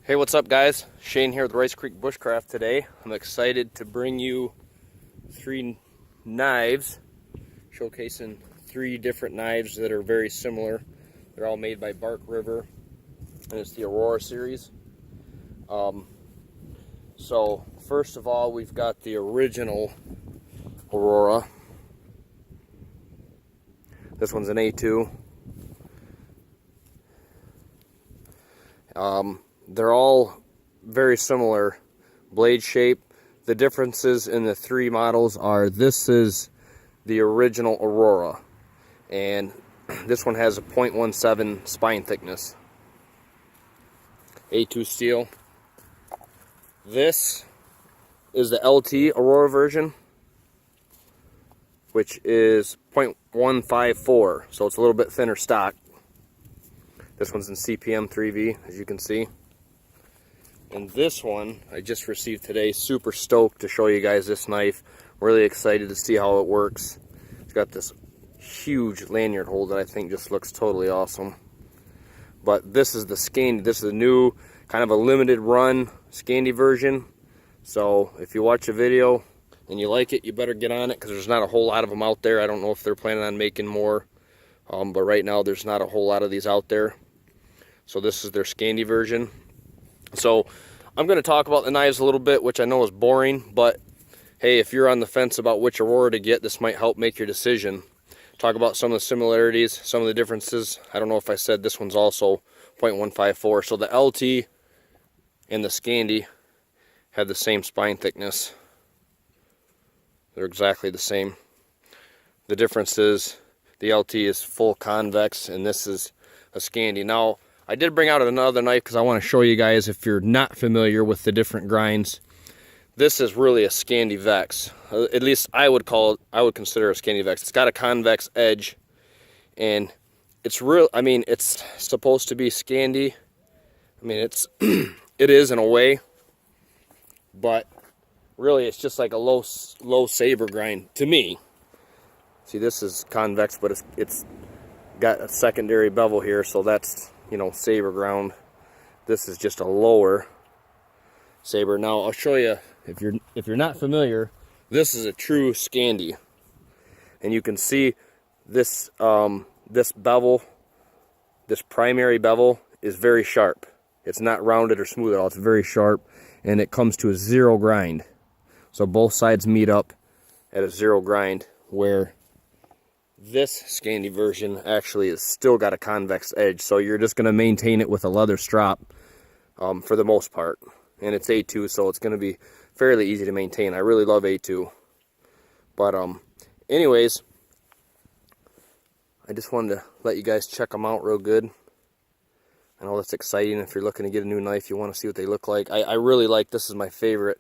Hey, what's up guys? Shane here with Rice Creek Bushcraft today. I'm excited to bring you 3 knives, showcasing 3 different knives that are very similar. They're all made by Bark River, and it's the Aurora series. So first of all, we've got the original Aurora. This one's an A2. They're all very similar blade shape. The differences in the 3 models are this is the original Aurora, and this one has a 0.17 spine thickness. A2 steel. This is the LT Aurora version, which is 0.154, so it's a little bit thinner stock. This one's in CPM 3V, as you can see. And this one I just received today. Super stoked to show you guys this knife. Really excited to see how it works. It's got this huge lanyard hole that I think just looks totally awesome. But this is the scandi. This is a new kind of a limited run scandi version. So if you watch a video and you like it, you better get on it, because there's not a whole lot of them out there. I don't know if they're planning on making more, but right now there's not a whole lot of these out there. So this is their scandi version. So I'm going to talk about the knives a little bit, which I know is boring, but hey, if you're on the fence about which Aurora to get, this might help make your decision. Talk about some of the similarities, some of the differences. I don't know if I said this one's also 0.154. So the LT and the scandi have the same spine thickness. They're exactly the same. The difference is the LT is full convex and this is a scandi. Now, I did bring out another knife because I want to show you guys, if you're not familiar with the different grinds. This is really a scandi vex. At least I would consider a scandi vex. It's got a convex edge, and it's real. I mean, it's supposed to be scandi. I mean, it is in a way, but really it's just like a low saber grind to me. See, this is convex, but it's got a secondary bevel here, so that's, you know, saber ground. This is just a lower saber. Now I'll show you, if you're not familiar, this is a true scandi, and you can see this this bevel, this primary bevel is very sharp. It's not rounded or smooth at all. It's very sharp, and it comes to a 0 grind. So both sides meet up at a 0 grind, where this scandi version actually has still got a convex edge, so you're just going to maintain it with a leather strap for the most part. And it's A2, so it's going to be fairly easy to maintain. I really love A2. But anyways, I just wanted to let you guys check them out real good. I know that's exciting. If you're looking to get a new knife, you want to see what they look like. I really like, this is my favorite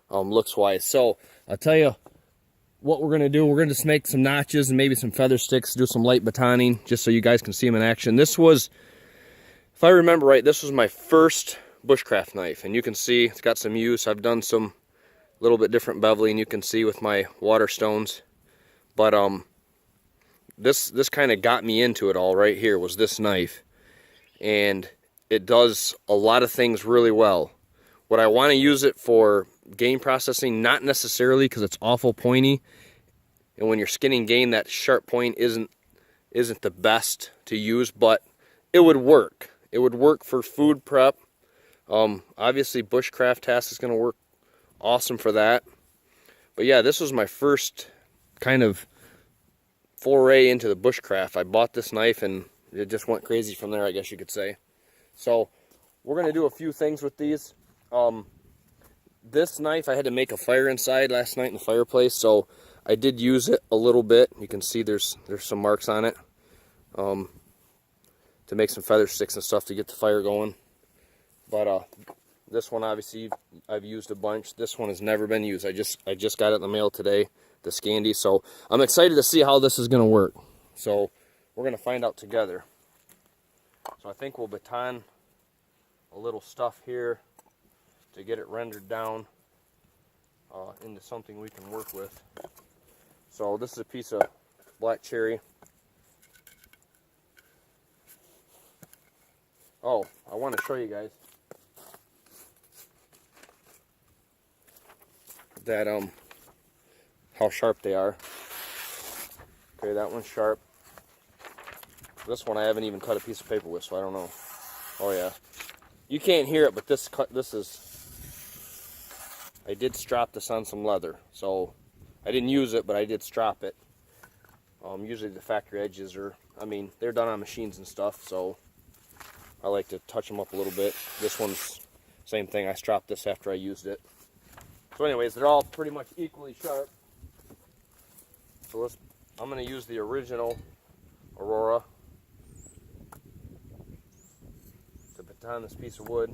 looks wise. So I'll tell you what we're going to do. We're going to just make some notches and maybe some feather sticks, do some light batoning, just so you guys can see them in action. This was, if I remember right, this was my first bushcraft knife, and you can see it's got some use. I've done some little bit different beveling, you can see, with my water stones. But this kind of got me into it all right here, was this knife. And it does a lot of things really well. Would I want to use it for game processing? Not necessarily, because it's awful pointy, and when you're skinning game, that sharp point isn't the best to use, but it would work. It would work for food prep. Obviously bushcraft task is going to work awesome for that. But yeah, this was my first kind of foray into the bushcraft. I bought this knife and it just went crazy from there, I guess you could say. So we're going to do a few things with these. This knife, I had to make a fire inside last night in the fireplace, so I did use it a little bit. You can see there's some marks on it to make some feather sticks and stuff to get the fire going. But this one, obviously, I've used a bunch. This one has never been used. I just got it in the mail today, the scandi. So I'm excited to see how this is going to work. So we're going to find out together. So I think we'll baton a little stuff here to get it rendered down into something we can work with. So this is a piece of black cherry. Oh, I want to show you guys. that how sharp they are. Okay, that one's sharp. This one I haven't even cut a piece of paper with, so I don't know. Oh yeah, you can't hear it, but this is. I did strap this on some leather, so I didn't use it, but I did strap it. Usually the factory edges are, I mean, they're done on machines and stuff, so I like to touch them up a little bit. This one's same thing. I strapped this after I used it. So anyways, they're all pretty much equally sharp. So I'm going to use the original Aurora to baton this piece of wood.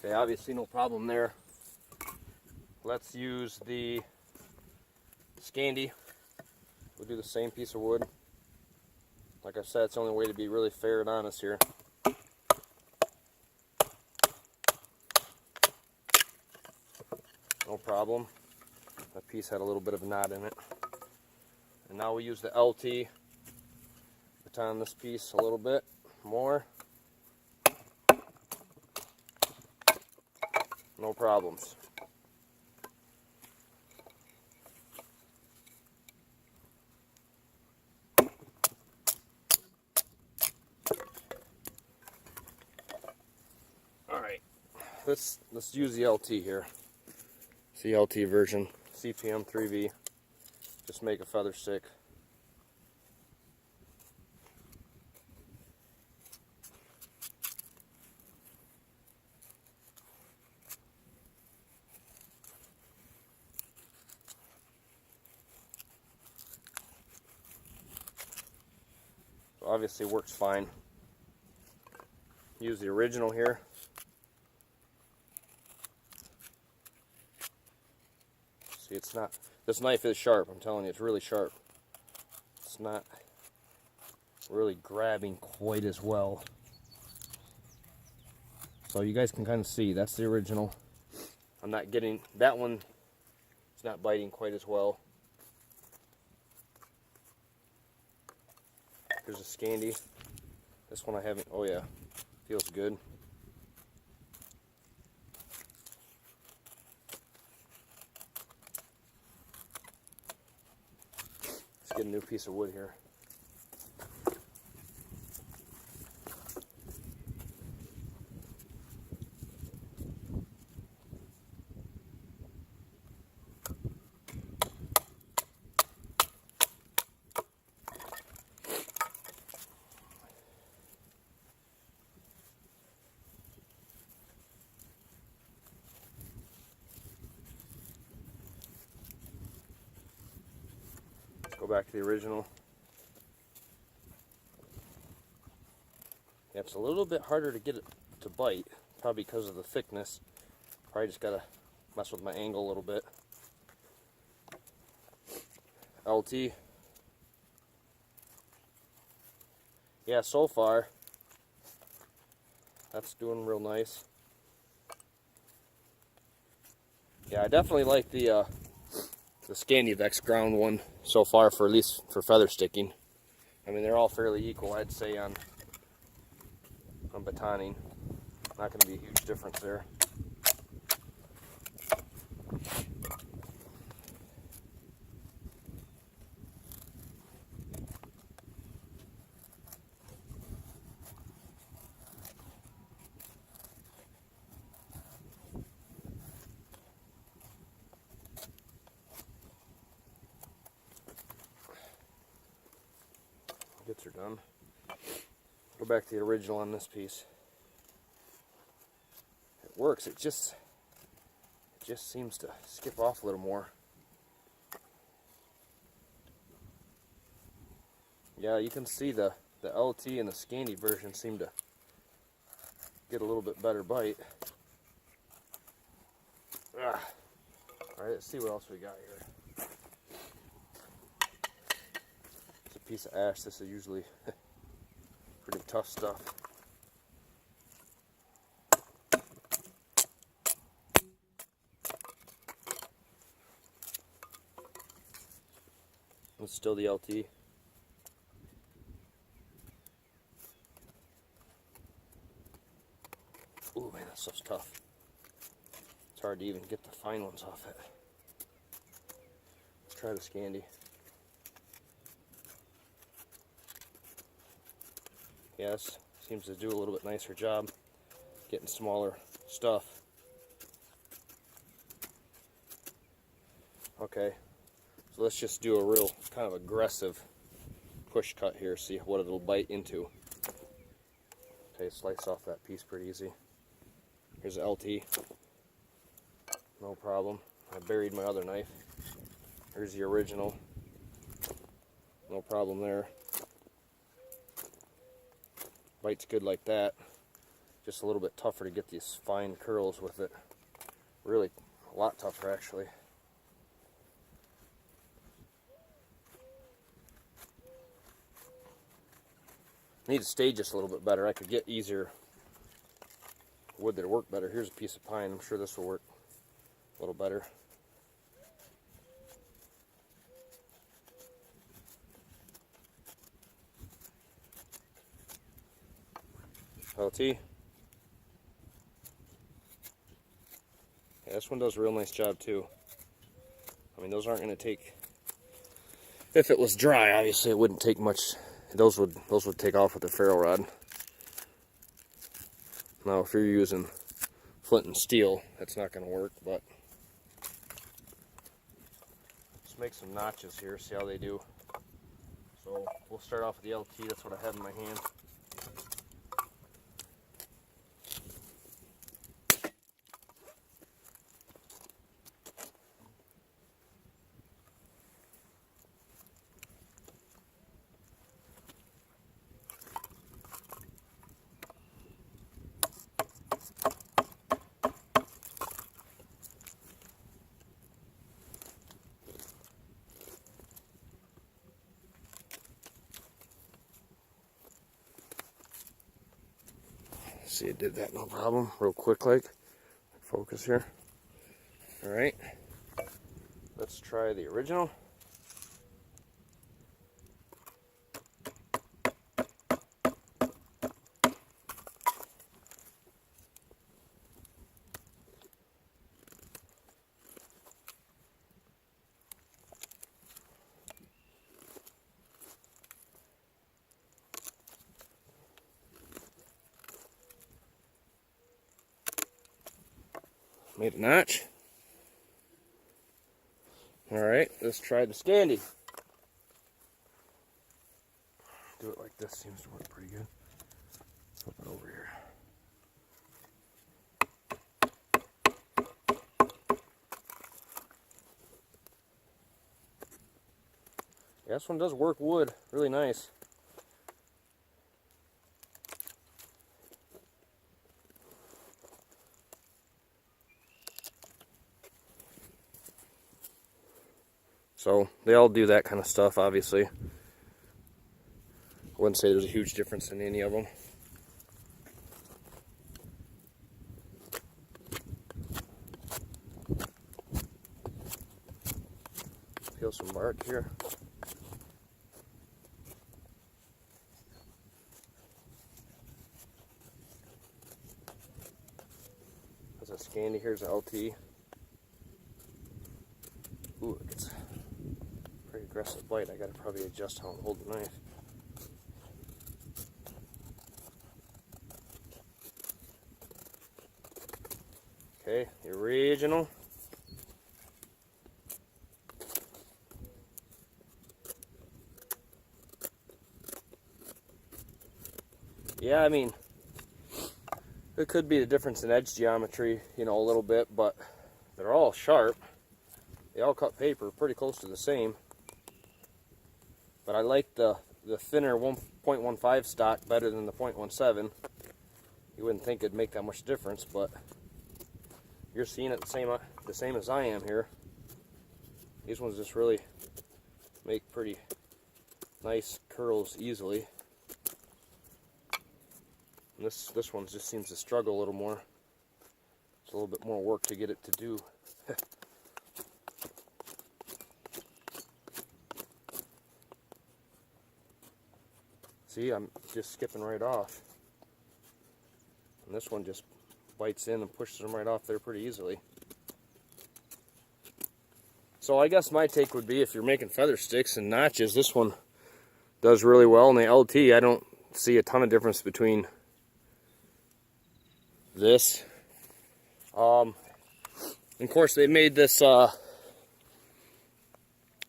Okay, obviously no problem there. Let's use the scandi. We'll do the same piece of wood. Like I said, it's the only way to be really fair and honest here. No problem. That piece had a little bit of a knot in it. And now we use the LT. Baton this piece a little bit more. No problems. Alright, let's use the LT here. It's the LT version, CPM 3V. Just make a feather stick. Obviously works fine. Use the original here. See, it's not, this knife is sharp, I'm telling you, it's really sharp. It's not really grabbing quite as well. So you guys can kind of see, that's the original. I'm not getting, that one, it's not biting quite as well. Here's a scandi. This one I haven't, oh yeah, feels good. Let's get a new piece of wood here. Go back to the original. Yeah, it's a little bit harder to get it to bite, probably because of the thickness. Probably just gotta mess with my angle a little bit. LT. Yeah, so far, that's doing real nice. Yeah, I definitely like the Scandi Vex ground one so far, for at least for feather sticking. I mean, they're all fairly equal, I'd say, on batoning. Not going to be a huge difference there. Bits are done. Go back to the original on this piece. It works. It just seems to skip off a little more. Yeah, you can see the LT and the Scandi version seem to get a little bit better bite. Alright, let's see what else we got here. Piece of ash. This is usually pretty tough stuff. It's still the LT. Ooh, man, that stuff's tough. It's hard to even get the fine ones off it. Let's try the scandi. Yes, seems to do a little bit nicer job getting smaller stuff. Okay, so let's just do a real kind of aggressive push cut here, see what it'll bite into. Okay, slice off that piece pretty easy. Here's the LT. No problem. I buried my other knife. Here's the original. No problem there. Bites good like that. Just a little bit tougher to get these fine curls with it. Really a lot tougher actually. Need to stage this a little bit better. I could get easier wood that'll work better. Here's a piece of pine. I'm sure this will work a little better. LT. Yeah, this one does a real nice job too. I mean, those aren't going to take, if it was dry, obviously it wouldn't take much. Those would take off with the ferro rod. Now, if you're using flint and steel, that's not going to work. But let's make some notches here, see how they do. So we'll start off with the LT. That's what I have in my hand. See, it did that no problem, real quick like. Focus here. Alright, let's try the original. Made a notch. Alright, let's try the scandi. Do it like this, seems to work pretty good. Flip it over here. Yeah, this one does work wood really nice. So they all do that kind of stuff, obviously. I wouldn't say there's a huge difference in any of them. Peel some bark here. There's a scandi, here's an LT. Ooh, it gets pretty aggressive bite. I gotta probably adjust how I hold the knife. Okay, the original. Yeah, I mean, it could be the difference in edge geometry, you know, a little bit, but they're all sharp. They all cut paper pretty close to the same. But I like the thinner 1.15 stock better than the 0.17. You wouldn't think it'd make that much difference, but you're seeing it the same as I am here. These ones just really make pretty nice curls easily. And this one just seems to struggle a little more. It's a little bit more work to get it to do. See, I'm just skipping right off. And this one just bites in and pushes them right off there pretty easily. So I guess my take would be, if you're making feather sticks and notches, this one does really well. In the LT, I don't see a ton of difference between this. And of course, they made this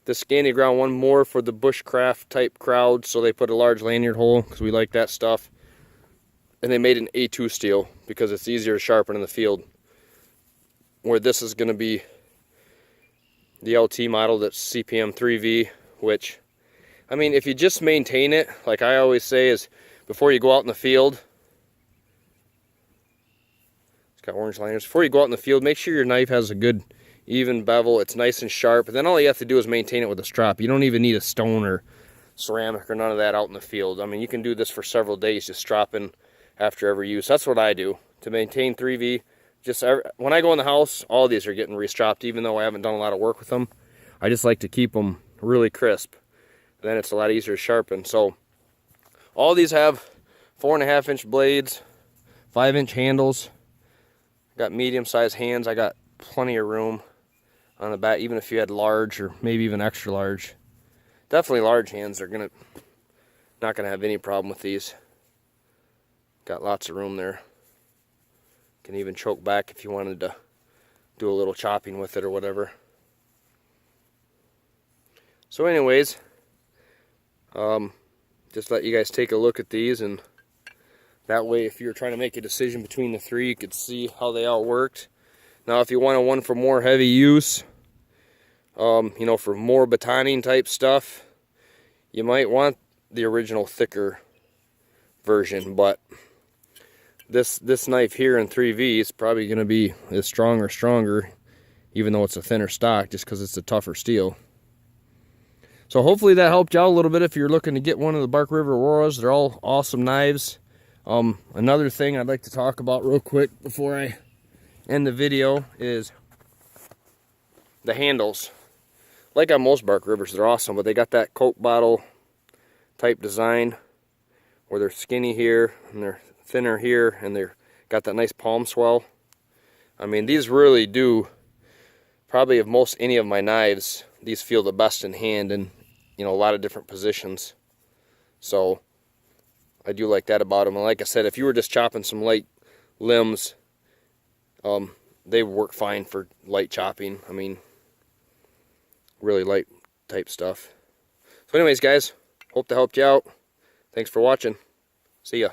this scandi ground one more for the bushcraft type crowd, so they put a large lanyard hole because we like that stuff. And they made an A2 steel because it's easier to sharpen in the field. Where this is going to be the LT model, that's CPM 3V, which, I mean, if you just maintain it, like I always say, is before you go out in the field, it's got orange liners, before you go out in the field, make sure your knife has a good even bevel, it's nice and sharp, and then all you have to do is maintain it with a strop. You don't even need a stone or ceramic or none of that out in the field. I mean, you can do this for several days, just stropping after every use. That's what I do to maintain 3V. Just when I go in the house, all these are getting restropped, even though I haven't done a lot of work with them. I just like to keep them really crisp. Then it's a lot easier to sharpen. So all these have 4.5-inch blades, 5-inch handles. Got medium-sized hands. I got plenty of room on the back, even if you had large or maybe even extra large. Definitely large hands are not gonna have any problem with these. Got lots of room there. Can even choke back if you wanted to do a little chopping with it or whatever. So anyways, just let you guys take a look at these, and that way if you're trying to make a decision between the three, you could see how they all worked. Now if you want one for more heavy use, you know, for more batoning type stuff, you might want the original thicker version, but this knife here in 3V is probably going to be as strong or stronger, even though it's a thinner stock, just because it's a tougher steel. So hopefully that helped you out a little bit if you're looking to get one of the Bark River Auroras. They're all awesome knives. Another thing I'd like to talk about real quick before I end the video is the handles. Like on most Bark Rivers, they're awesome, but they got that Coke bottle type design where they're skinny here and they're thinner here, and they're got that nice palm swell. I mean, these really do, probably of most any of my knives, these feel the best in hand in, you know, a lot of different positions. So I do like that about them. And like I said, if you were just chopping some light limbs, they work fine for light chopping. I mean, really light type stuff. So anyways, guys, hope that helped you out. Thanks for watching. See ya.